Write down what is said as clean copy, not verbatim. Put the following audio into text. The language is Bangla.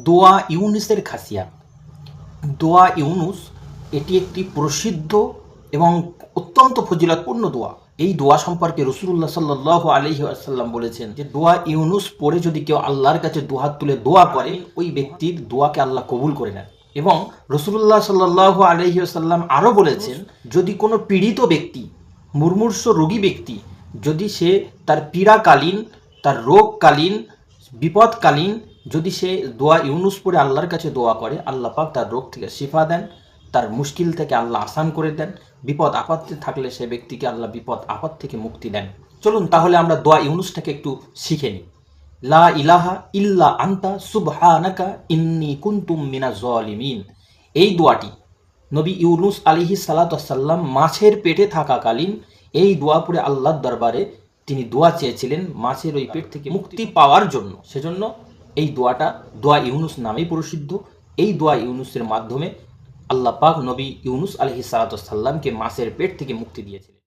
দোয়া ইউনুসের খাসিয়াত। দোয়া ইউনুস এটি একটি প্রসিদ্ধ এবং অত্যন্ত ফজিলতপূর্ণ দোয়া। এই দোয়া সম্পর্কে রাসূলুল্লাহ সাল্লাল্লাহু আলাইহি ওয়াসাল্লাম বলেছেন যে দোয়া ইউনুস পড়ে যদি কেউ আল্লাহর কাছে দুহাত তুলে দোয়া করে, ওই ব্যক্তির দোয়াকে আল্লাহ কবুল করে নেন। এবং রাসূলুল্লাহ সাল্লাল্লাহু আলাইহি ওয়াসাল্লাম আরও বলেছেন, যদি কোনো পীড়িত ব্যক্তি, মুমূর্ষু রোগী ব্যক্তি, যদি সে তার পীড়াকালীন, তার রোগকালীন, বিপদকালীন যদি সে দোয়া ইউনুস পড়ে আল্লাহর কাছে দোয়া করে, আল্লাহ পাক তার রোগ থেকে শিফা দেন, তার মুশকিল থেকে আল্লাহ আসান করে দেন। বিপদ আপদে থাকলে সে ব্যক্তিকে আল্লাহ বিপদ আপদ থেকে মুক্তি দেন। চলুন তাহলে আমরা দোয়া ইউনুসটাকে একটু শিখে নিই। লা ইলাহা ইল্লা আনতা সুবহানাকা ইন্নী কুনতু মিনাজ জালিমিন। এই দোয়াটি নবী ইউনুস আলাইহিস সালাতু ওয়াস সালাম মাছের পেটে থাকাকালীন এই দোয়া পড়ে আল্লাহর দরবারে তিনি দোয়া চেয়েছিলেন মাছের ওই পেট থেকে মুক্তি পাওয়ার জন্য। সেজন্য এই দোয়াটা দোয়া ইউনুস নামেই প্রসিদ্ধ। এই দোয়া ইউনুসের মাধ্যমে আল্লাহ পাক নবী ইউনুস আলাইহিস সালাতু ওয়াস সালামকে মাছের পেট থেকে মুক্তি দিয়েছিলেন।